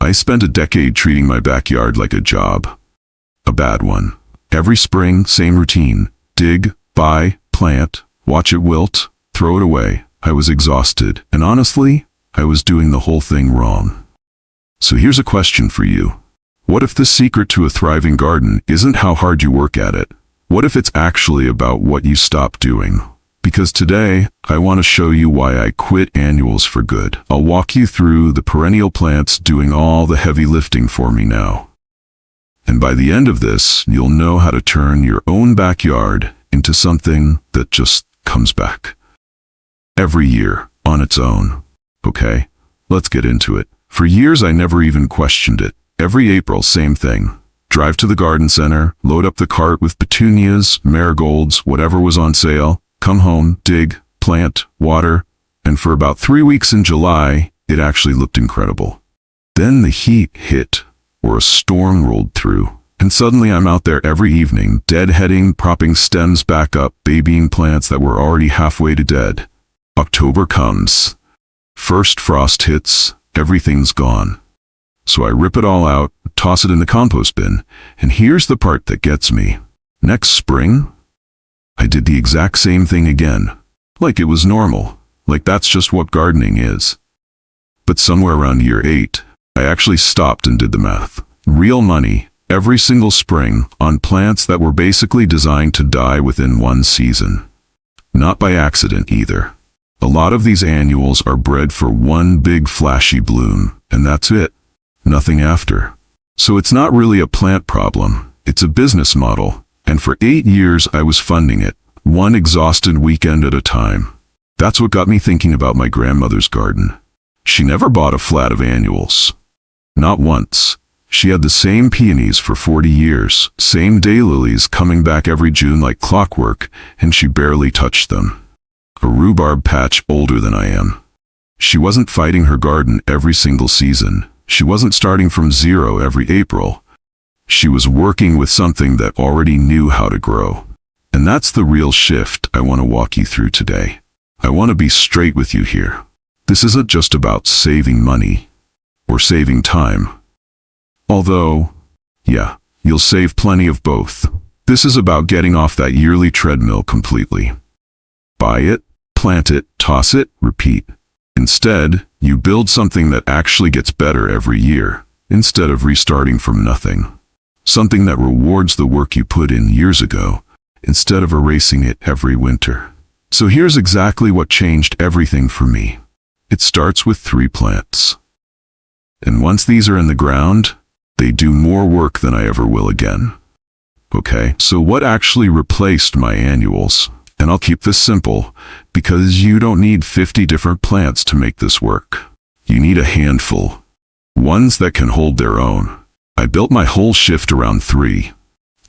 I spent a decade treating my backyard like a job. A bad one. Every spring, same routine. Dig, buy, plant, watch it wilt, throw it away. I was exhausted, and honestly, I was doing the whole thing wrong. So here's a question for you. What if the secret to a thriving garden isn't how hard you work at it? What if it's actually about what you stop doing? Because today, I want to show you why I quit annuals for good. I'll walk you through the perennial plants doing all the heavy lifting for me now. And by the end of this, you'll know how to turn your own backyard into something that just comes back. Every year, on its own. Okay, let's get into it. For years, I never even questioned it. Every April, same thing. Drive to the garden center, load up the cart with petunias, marigolds, whatever was on sale, come home, dig, plant, water, and for about 3 weeks in July, it actually looked incredible. Then the heat hit, or a storm rolled through, and suddenly I'm out there every evening, deadheading, propping stems back up, babying plants that were already halfway to dead. October comes. First frost hits, everything's gone. So I rip it all out, toss it in the compost bin, and here's the part that gets me. Next spring, I did the exact same thing again. Like it was normal. Like that's just what gardening is. But somewhere around year 8, I actually stopped and did the math. Real money, every single spring, on plants that were basically designed to die within one season. Not by accident either. A lot of these annuals are bred for one big flashy bloom, and that's it. Nothing after. So it's not really a plant problem, it's a business model, and for 8 years I was funding it, one exhausted weekend at a time. That's what got me thinking about my grandmother's garden. She never bought a flat of annuals. Not once. She had the same peonies for 40 years, same daylilies coming back every June like clockwork, and she barely touched them. A rhubarb patch older than I am. She wasn't fighting her garden every single season. She wasn't starting from zero every April. She was working with something that already knew how to grow. And that's the real shift I want to walk you through today. I want to be straight with you here. This isn't just about saving money or saving time. Although, yeah, you'll save plenty of both. This is about getting off that yearly treadmill completely. Buy it, plant it, toss it, repeat. Instead, you build something that actually gets better every year, instead of restarting from nothing. Something that rewards the work you put in years ago, instead of erasing it every winter. So here's exactly what changed everything for me. It starts with 3 plants. And once these are in the ground, they do more work than I ever will again. Okay, so what actually replaced my annuals? And I'll keep this simple, because you don't need 50 different plants to make this work. You need a handful. Ones that can hold their own. I built my whole shift around 3.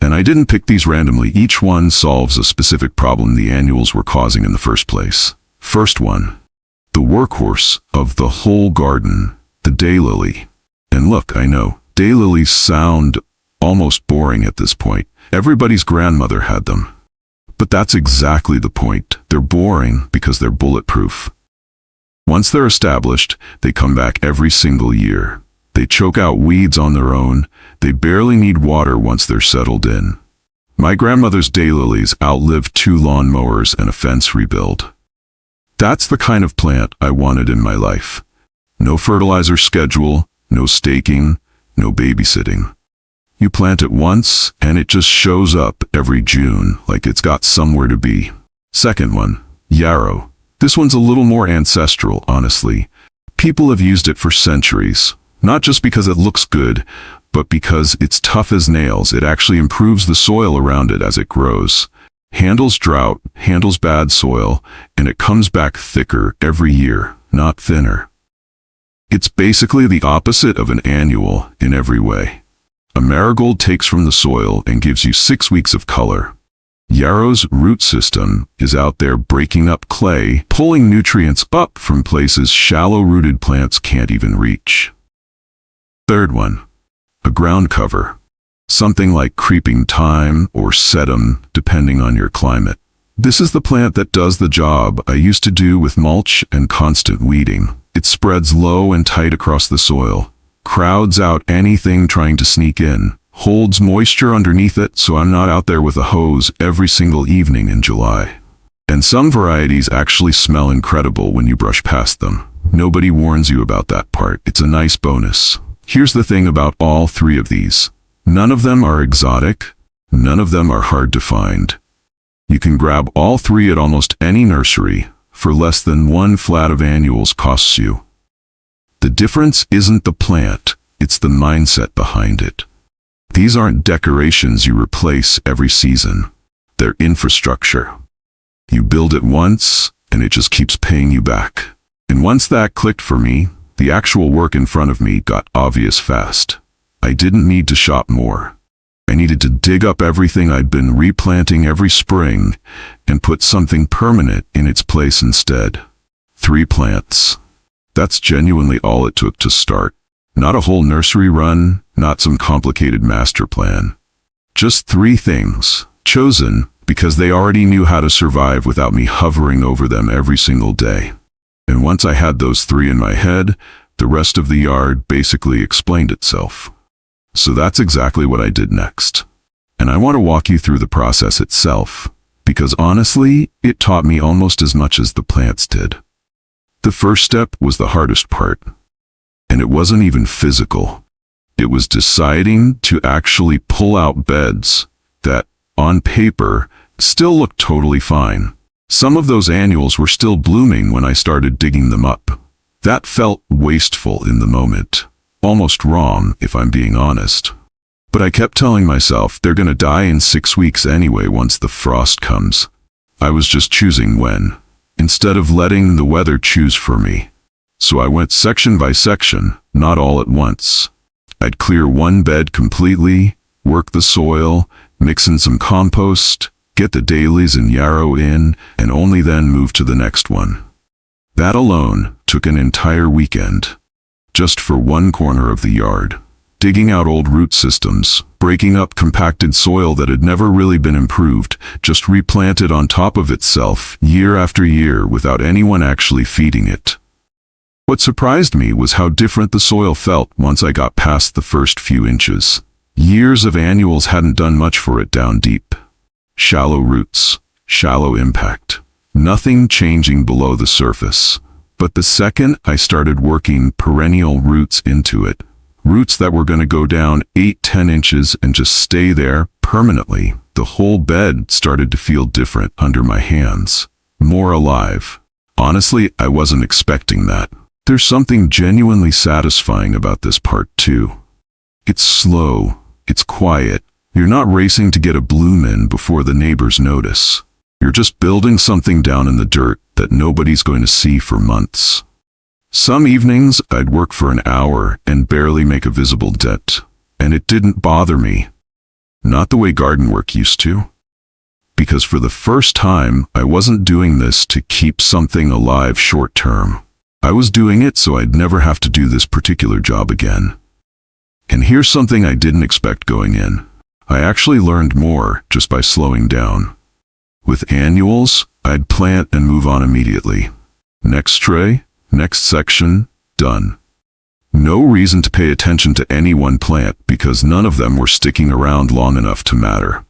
And I didn't pick these randomly. Each one solves a specific problem the annuals were causing in the first place. First one. The workhorse of the whole garden. The daylily. And look, I know, daylilies sound almost boring at this point. Everybody's grandmother had them. But that's exactly the point. They're boring because they're bulletproof. Once they're established, they come back every single year. They choke out weeds on their own. They barely need water once they're settled in. My grandmother's daylilies outlived 2 lawnmowers and a fence rebuild. That's the kind of plant I wanted in my life. No fertilizer schedule, no staking, no babysitting. You plant it once, and it just shows up every June like it's got somewhere to be. Second one, yarrow. This one's a little more ancestral, honestly. People have used it for centuries, not just because it looks good, but because it's tough as nails. It actually improves the soil around it as it grows. Handles drought, handles bad soil, and it comes back thicker every year, not thinner. It's basically the opposite of an annual in every way. A marigold takes from the soil and gives you 6 weeks of color. Yarrow's root system is out there breaking up clay, pulling nutrients up from places shallow-rooted plants can't even reach. Third one, a ground cover. Something like creeping thyme or sedum, depending on your climate. This is the plant that does the job I used to do with mulch and constant weeding. It spreads low and tight across the soil, crowds out anything trying to sneak in, holds moisture underneath it so I'm not out there with a hose every single evening in July. And some varieties actually smell incredible when you brush past them. Nobody warns you about that part. It's a nice bonus. Here's the thing about all three of these. None of them are exotic. None of them are hard to find. You can grab all three at almost any nursery for less than one flat of annuals costs you. The difference isn't the plant, it's the mindset behind it. These aren't decorations you replace every season. They're infrastructure. You build it once, and it just keeps paying you back. And once that clicked for me, the actual work in front of me got obvious fast. I didn't need to shop more. I needed to dig up everything I'd been replanting every spring and put something permanent in its place instead. 3 plants. That's genuinely all it took to start. Not a whole nursery run, not some complicated master plan. Just 3 things, chosen because they already knew how to survive without me hovering over them every single day. And once I had those 3 in my head, the rest of the yard basically explained itself. So that's exactly what I did next. And I want to walk you through the process itself, because honestly, it taught me almost as much as the plants did. The first step was the hardest part. And it wasn't even physical. It was deciding to actually pull out beds that, on paper, still looked totally fine. Some of those annuals were still blooming when I started digging them up. That felt wasteful in the moment. Almost wrong, if I'm being honest. But I kept telling myself they're gonna die in 6 weeks anyway once the frost comes. I was just choosing when, instead of letting the weather choose for me. So I went section by section, not all at once. I'd clear one bed completely, work the soil, mix in some compost, get the dailies and yarrow in, and only then move to the next one. That alone took an entire weekend. Just for one corner of the yard. Digging out old root systems, breaking up compacted soil that had never really been improved, just replanted on top of itself year after year without anyone actually feeding it. What surprised me was how different the soil felt once I got past the first few inches. Years of annuals hadn't done much for it down deep. Shallow roots, shallow impact. Nothing changing below the surface. But the second I started working perennial roots into it, roots that were going to go down 8-10 inches and just stay there permanently, the whole bed started to feel different under my hands. More alive. Honestly, I wasn't expecting that. There's something genuinely satisfying about this part too. It's slow. It's quiet. You're not racing to get a bloom in before the neighbors notice. You're just building something down in the dirt that nobody's going to see for months. Some evenings, I'd work for an hour and barely make a visible dent. And it didn't bother me. Not the way garden work used to. Because for the first time, I wasn't doing this to keep something alive short term. I was doing it so I'd never have to do this particular job again. And here's something I didn't expect going in. I actually learned more just by slowing down. With annuals, I'd plant and move on immediately. Next tray, next section, done. No reason to pay attention to any one plant because none of them were sticking around long enough to matter.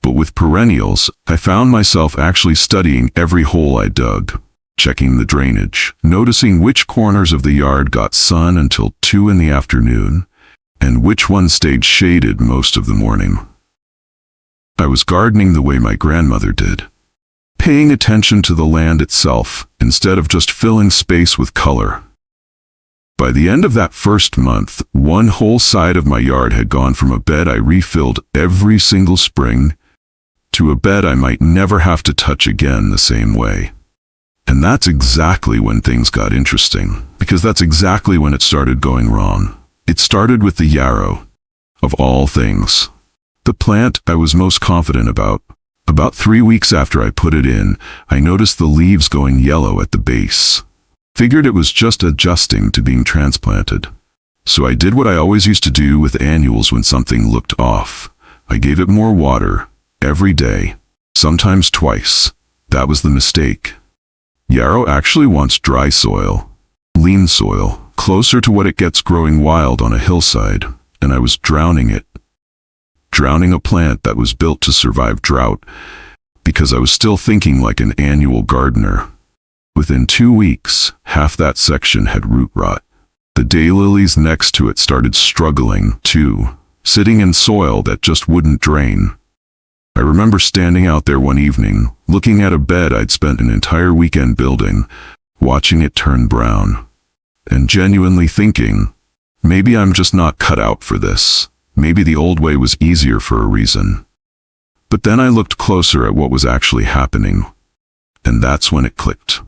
But with perennials, I found myself actually studying every hole I dug, checking the drainage, noticing which corners of the yard got sun until 2 in the afternoon, and which ones stayed shaded most of the morning. I was gardening the way my grandmother did, paying attention to the land itself instead of just filling space with color. By the end of that first month, one whole side of my yard had gone from a bed I refilled every single spring to a bed I might never have to touch again the same way. And that's exactly when things got interesting, because that's exactly when it started going wrong. It started with the yarrow, of all things. The plant I was most confident about. About 3 weeks after I put it in, I noticed the leaves going yellow at the base. Figured it was just adjusting to being transplanted. So I did what I always used to do with annuals when something looked off. I gave it more water, every day, sometimes twice. That was the mistake. Yarrow actually wants dry soil, lean soil. closer to what it gets growing wild on a hillside, and I was drowning it. Drowning a plant that was built to survive drought, because I was still thinking like an annual gardener. Within 2 weeks, half that section had root rot. The daylilies next to it started struggling, too, sitting in soil that just wouldn't drain. I remember standing out there one evening, looking at a bed I'd spent an entire weekend building, watching it turn brown, and genuinely thinking, maybe I'm just not cut out for this. Maybe the old way was easier for a reason. But then I looked closer at what was actually happening, and that's when it clicked.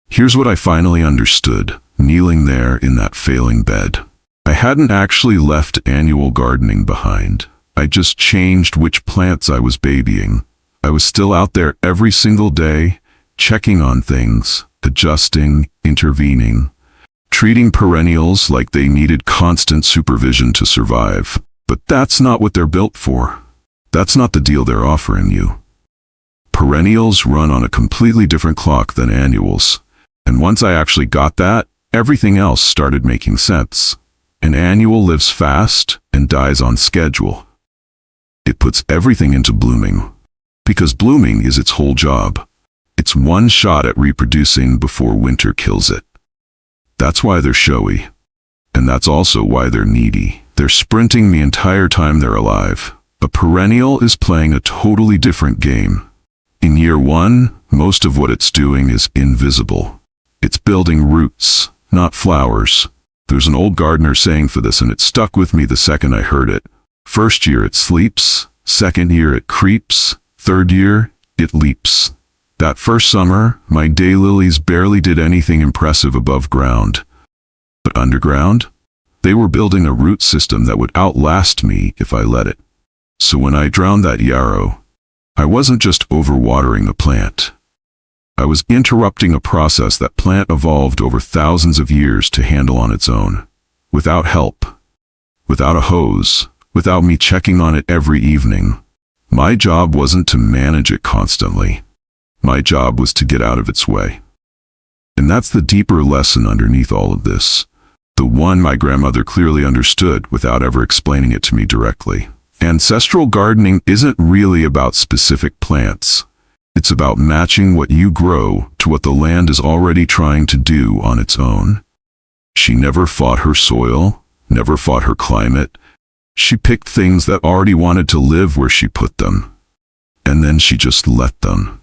Here's what I finally understood, kneeling there in that failing bed. I hadn't actually left annual gardening behind. I just changed which plants I was babying. I was still out there every single day, checking on things, adjusting, intervening, treating perennials like they needed constant supervision to survive. But that's not what they're built for. That's not the deal they're offering you. Perennials run on a completely different clock than annuals. And once I actually got that, everything else started making sense. An annual lives fast and dies on schedule. It puts everything into blooming, because blooming is its whole job. It's one shot at reproducing before winter kills it. That's why they're showy. And that's also why they're needy. They're sprinting the entire time they're alive. A perennial is playing a totally different game. In year 1, most of what it's doing is invisible. It's building roots, not flowers. There's an old gardener saying for this, and it stuck with me the second I heard it. First year it sleeps, second year it creeps, third year it leaps. That first summer, my daylilies barely did anything impressive above ground. But underground, they were building a root system that would outlast me if I let it. So when I drowned that yarrow, I wasn't just overwatering the plant. I was interrupting a process that plant evolved over thousands of years to handle on its own, without help, without a hose, without me checking on it every evening. My job wasn't to manage it constantly. My job was to get out of its way. And that's the deeper lesson underneath all of this. The one my grandmother clearly understood without ever explaining it to me directly. Ancestral gardening isn't really about specific plants. It's about matching what you grow to what the land is already trying to do on its own. She never fought her soil, never fought her climate. She picked things that already wanted to live where she put them. And then she just let them.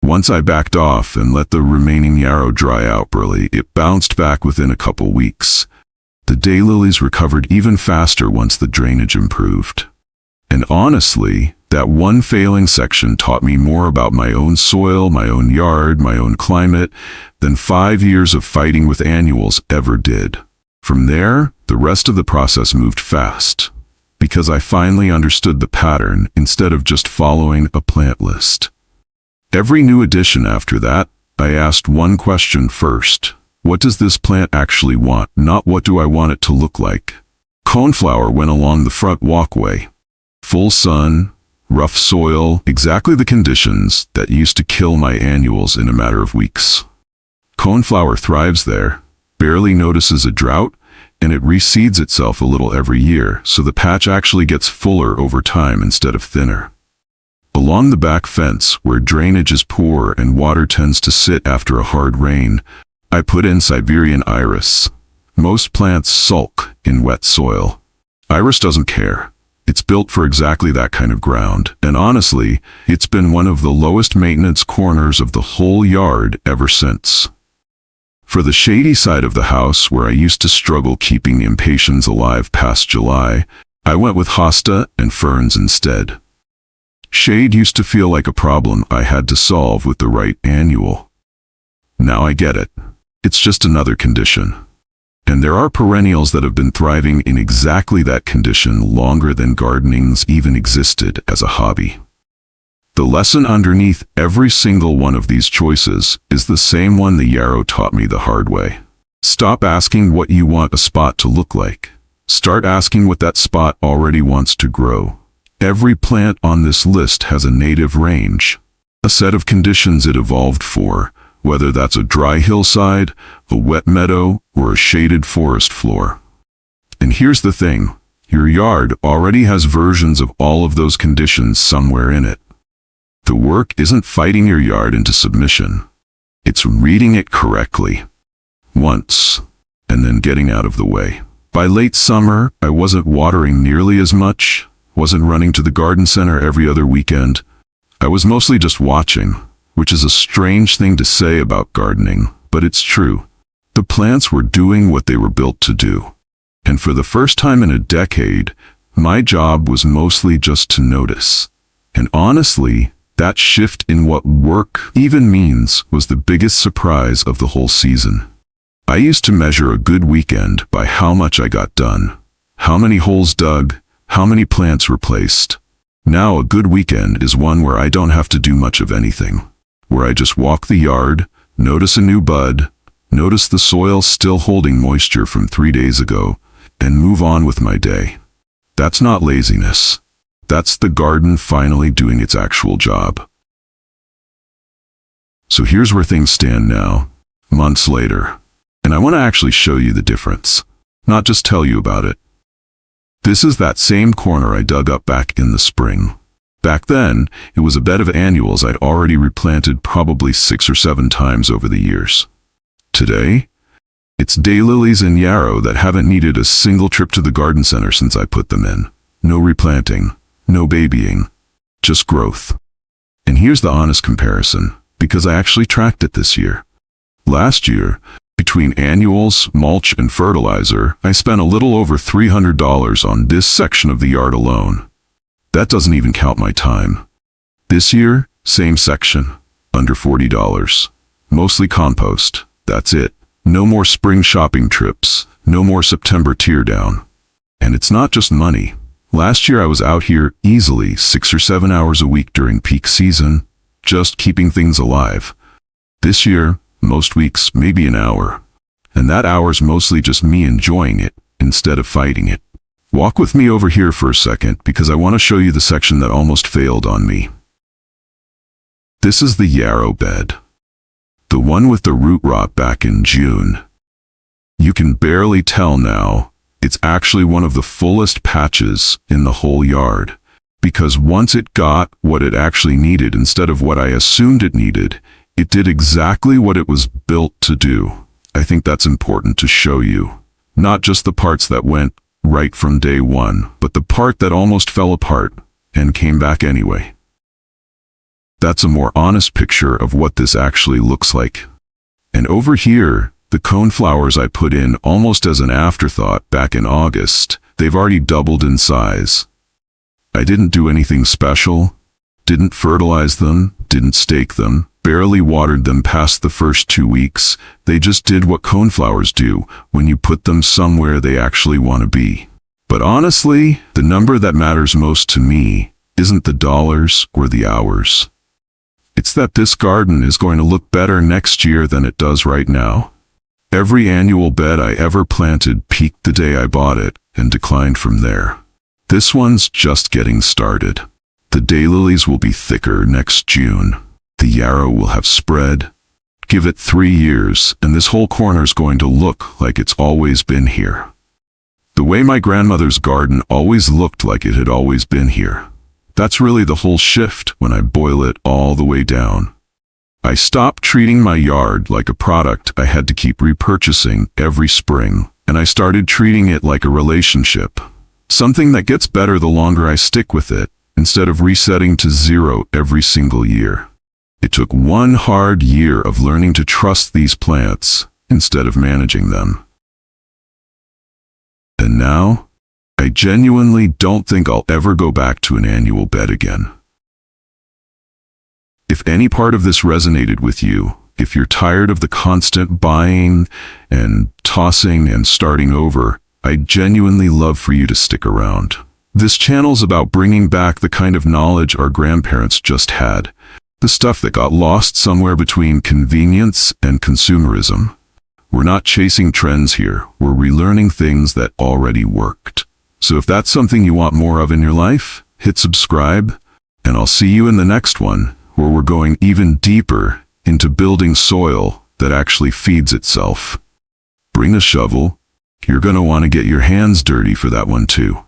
Once I backed off and let the remaining yarrow dry out early, it bounced back within a couple weeks. The daylilies recovered even faster once the drainage improved. And honestly, that one failing section taught me more about my own soil, my own yard, my own climate, than 5 years of fighting with annuals ever did. From there, the rest of the process moved fast, because I finally understood the pattern instead of just following a plant list. Every new addition after that, I asked one question first. What does this plant actually want, not what do I want it to look like? Coneflower went along the front walkway. Full sun, rough soil, exactly the conditions that used to kill my annuals in a matter of weeks. Coneflower thrives there, barely notices a drought, and it reseeds itself a little every year, so the patch actually gets fuller over time instead of thinner. Along the back fence, where drainage is poor and water tends to sit after a hard rain, I put in Siberian iris. Most plants sulk in wet soil. Iris doesn't care. It's built for exactly that kind of ground, and honestly, it's been one of the lowest maintenance corners of the whole yard ever since. For the shady side of the house, where I used to struggle keeping the impatiens alive past July, I went with hosta and ferns instead. Shade used to feel like a problem I had to solve with the right annual. Now I get it. It's just another condition. And there are perennials that have been thriving in exactly that condition longer than gardening's even existed as a hobby. The lesson underneath every single one of these choices is the same one the yarrow taught me the hard way. Stop asking what you want a spot to look like. Start asking what that spot already wants to grow. Every plant on this list has a native range, a set of conditions it evolved for, whether that's a dry hillside, a wet meadow, or a shaded forest floor. And here's the thing, your yard already has versions of all of those conditions somewhere in it. The work isn't fighting your yard into submission. It's reading it correctly. Once, and then getting out of the way. By late summer, I wasn't watering nearly as much, wasn't running to the garden center every other weekend. I was mostly just watching, which is a strange thing to say about gardening, but it's true. The plants were doing what they were built to do. And for the first time in a decade, my job was mostly just to notice. And honestly, that shift in what work even means was the biggest surprise of the whole season. I used to measure a good weekend by how much I got done, how many holes dug, how many plants replaced. Now a good weekend is one where I don't have to do much of anything, where I just walk the yard, notice a new bud, notice the soil still holding moisture from 3 days ago, and move on with my day. That's not laziness. That's the garden finally doing its actual job. So here's where things stand now, months later. And I want to actually show you the difference, not just tell you about it. This is that same corner I dug up back in the spring. Back then, it was a bed of annuals I'd already replanted probably 6 or 7 times over the years. Today, it's daylilies and yarrow that haven't needed a single trip to the garden center since I put them in. No replanting, no babying, just growth. And here's the honest comparison, because I actually tracked it this year. Last year, between annuals, mulch, and fertilizer, I spent a little over $300 on this section of the yard alone. That doesn't even count my time. This year, same section, under $40. Mostly compost, that's it. No more spring shopping trips, no more September teardown. And it's not just money. Last year I was out here easily 6 or 7 hours a week during peak season, just keeping things alive. This year, most weeks, maybe an hour. And that hour's mostly just me enjoying it, instead of fighting it. Walk with me over here for a second, because I want to show you the section that almost failed on me. This is the yarrow bed. The one with the root rot back in June. You can barely tell now, it's actually one of the fullest patches in the whole yard. Because once it got what it actually needed instead of what I assumed it needed, it did exactly what it was built to do. I think that's important to show you. Not just the parts that went right from day one, but the part that almost fell apart and came back anyway. That's a more honest picture of what this actually looks like. And over here, the coneflowers I put in almost as an afterthought back in August, they've already doubled in size. I didn't do anything special, didn't fertilize them, didn't stake them, barely watered them past the first 2 weeks. They just did what coneflowers do when you put them somewhere they actually want to be. But honestly, the number that matters most to me isn't the dollars or the hours. It's that this garden is going to look better next year than it does right now. Every annual bed I ever planted peaked the day I bought it and declined from there. This one's just getting started. The daylilies will be thicker next June. The yarrow will have spread. Give it 3 years, and this whole corner's going to look like it's always been here. The way my grandmother's garden always looked like it had always been here. That's really the whole shift when I boil it all the way down. I stopped treating my yard like a product I had to keep repurchasing every spring, and I started treating it like a relationship. Something that gets better the longer I stick with it, instead of resetting to 0 every single year. It took 1 hard year of learning to trust these plants instead of managing them. And now, I genuinely don't think I'll ever go back to an annual bed again. If any part of this resonated with you, if you're tired of the constant buying and tossing and starting over, I'd genuinely love for you to stick around. This channel's about bringing back the kind of knowledge our grandparents just had, the stuff that got lost somewhere between convenience and consumerism. We're not chasing trends here, we're relearning things that already worked. So if that's something you want more of in your life, hit subscribe, and I'll see you in the next one, where we're going even deeper into building soil that actually feeds itself. Bring a shovel. You're going to want to get your hands dirty for that one too.